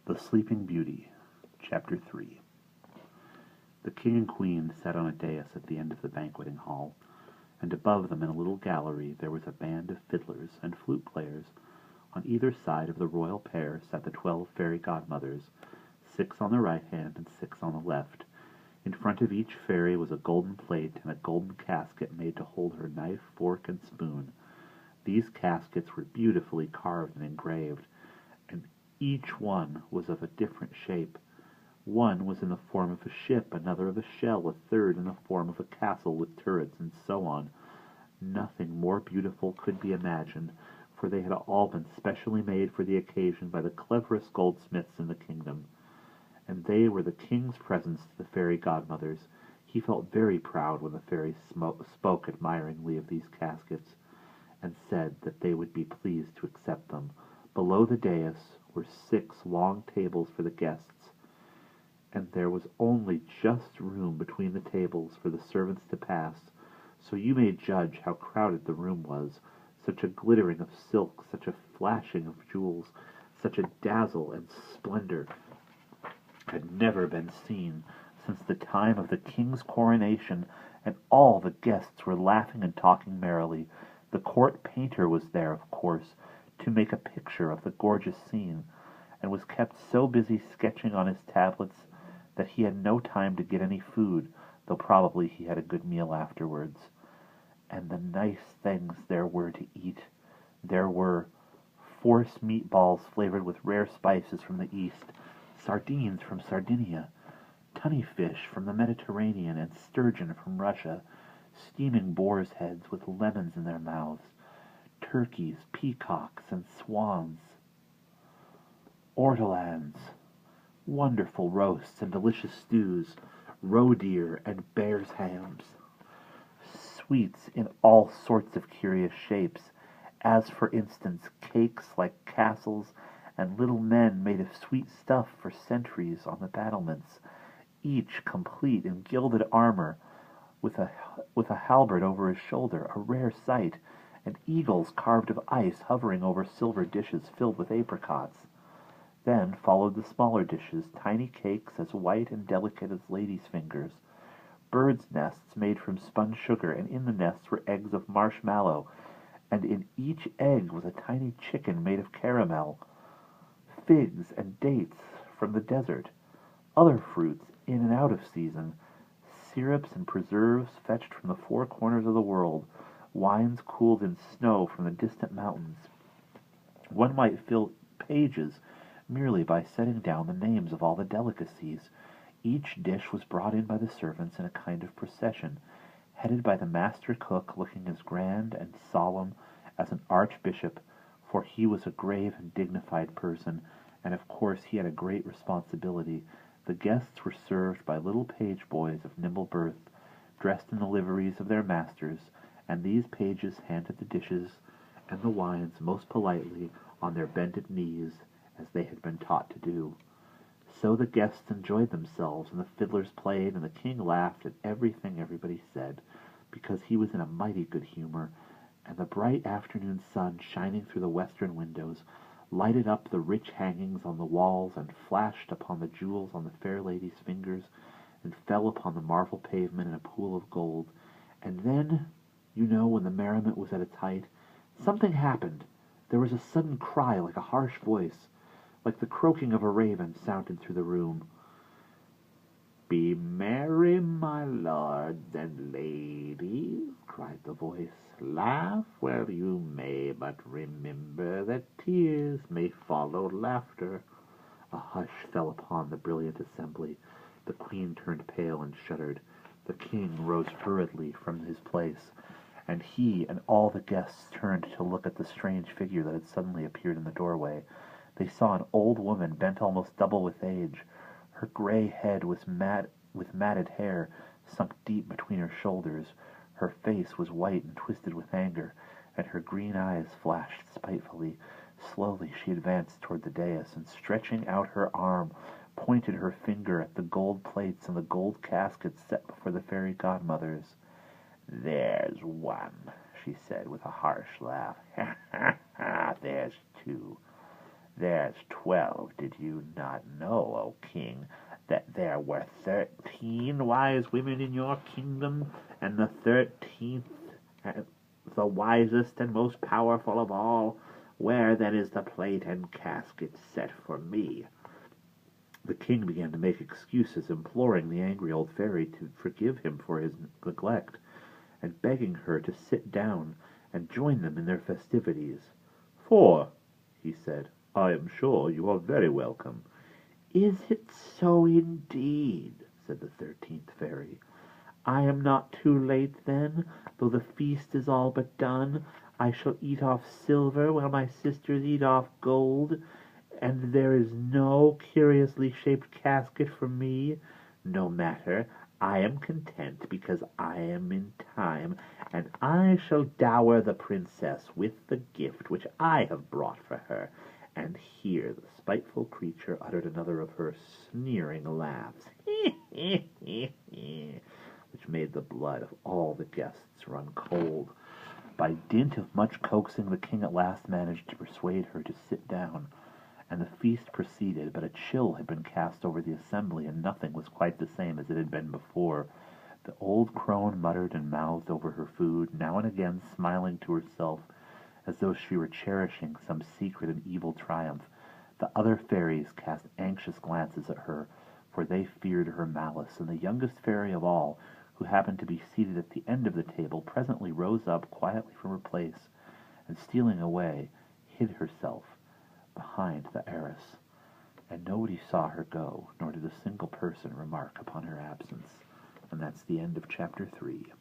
The Sleeping Beauty, Chapter 3. The king and queen sat on a dais at the end of the banqueting hall, and above them in a little gallery there was a band of fiddlers and flute players. On either side of the royal pair sat the 12 fairy godmothers, 6 on the right hand and 6 on the left. In front of each fairy was a golden plate and a golden casket made to hold her knife, fork, and spoon. These caskets were beautifully carved and engraved, and each one was of a different shape. One was in the form of a ship, another of a shell, a third in the form of a castle with turrets, and so on. Nothing more beautiful could be imagined, for they had all been specially made for the occasion by the cleverest goldsmiths in the kingdom. And they were the king's presents to the fairy godmothers. He felt very proud when the fairies spoke admiringly of these caskets, and said that they would be pleased to accept them. Below the dais were 6 long tables for the guests, and there was only just room between the tables for the servants to pass, so you may judge how crowded the room was. Such a glittering of silk, such a flashing of jewels, such a dazzle and splendor had never been seen since the time of the king's coronation, and all the guests were laughing and talking merrily. The court painter was there, of course, to make a picture of the gorgeous scene, and was kept so busy sketching on his tablets that he had no time to get any food, though probably he had a good meal afterwards. And the nice things there were to eat! There were force meatballs flavored with rare spices from the East, sardines from Sardinia, tunny fish from the Mediterranean, and sturgeon from Russia, steaming boar's heads with lemons in their mouths, turkeys, peacocks, and swans, ortolans, wonderful roasts and delicious stews, roe deer and bear's hams, sweets in all sorts of curious shapes, as for instance cakes like castles, and little men made of sweet stuff for sentries on the battlements, each complete in gilded armor, with a halberd over his shoulder, a rare sight, and eagles carved of ice hovering over silver dishes filled with apricots. Then followed the smaller dishes, tiny cakes as white and delicate as ladies' fingers, birds' nests made from spun sugar, and in the nests were eggs of marshmallow, and in each egg was a tiny chicken made of caramel, figs and dates from the desert, other fruits in and out of season, syrups and preserves fetched from the 4 corners of the world, wines cooled in snow from the distant mountains. One might fill pages merely by setting down the names of all the delicacies. Each dish was brought in by the servants in a kind of procession, headed by the master cook, looking as grand and solemn as an archbishop, for he was a grave and dignified person, and of course he had a great responsibility. The guests were served by little page boys of nimble birth, dressed in the liveries of their masters, and these pages handed the dishes and the wines most politely on their bended knees, as they had been taught to do. So the guests enjoyed themselves, and the fiddlers played, and the king laughed at everything everybody said, because he was in a mighty good humor, and the bright afternoon sun, shining through the western windows, lighted up the rich hangings on the walls, and flashed upon the jewels on the fair lady's fingers, and fell upon the marble pavement in a pool of gold. And then, when the merriment was at its height, something happened. There was a sudden cry like a harsh voice, like the croaking of a raven, sounded through the room. "Be merry, my lords and ladies," cried the voice. "Laugh where you may, but remember that tears may follow laughter." A hush fell upon the brilliant assembly. The queen turned pale and shuddered. The king rose hurriedly from his place, and he and all the guests turned to look at the strange figure that had suddenly appeared in the doorway. They saw an old woman bent almost double with age. Her gray head was with matted hair sunk deep between her shoulders. Her face was white and twisted with anger, and her green eyes flashed spitefully. Slowly she advanced toward the dais, and stretching out her arm, pointed her finger at the gold plates and the gold caskets set before the fairy godmothers. "There's one," she said with a harsh laugh. "Ha, ha, ha! There's two. There's 12. Did you not know, O king, that there were 13 wise women in your kingdom, and the 13th the wisest and most powerful of all? Where then is the plate and casket set for me?" The king began to make excuses, imploring the angry old fairy to forgive him for his neglect, and begging her to sit down and join them in their festivities. "For," he said, "I am sure you are very welcome." "Is it so indeed?" said the 13th fairy. "I am not too late then, though the feast is all but done. I shall eat off silver, while my sisters eat off gold, and there is no curiously shaped casket for me. No matter, I am content, because I am in time, and I shall dower the princess with the gift which I have brought for her." And here the spiteful creature uttered another of her sneering laughs, which made the blood of all the guests run cold. By dint of much coaxing, the king at last managed to persuade her to sit down, and the feast proceeded, but a chill had been cast over the assembly, and nothing was quite the same as it had been before. The old crone muttered and mouthed over her food, now and again smiling to herself, as though she were cherishing some secret and evil triumph. The other fairies cast anxious glances at her, for they feared her malice, and the youngest fairy of all, who happened to be seated at the end of the table, presently rose up quietly from her place, and stealing away, hid herself behind the arras. And nobody saw her go, nor did a single person remark upon her absence. And that's the end of chapter 3.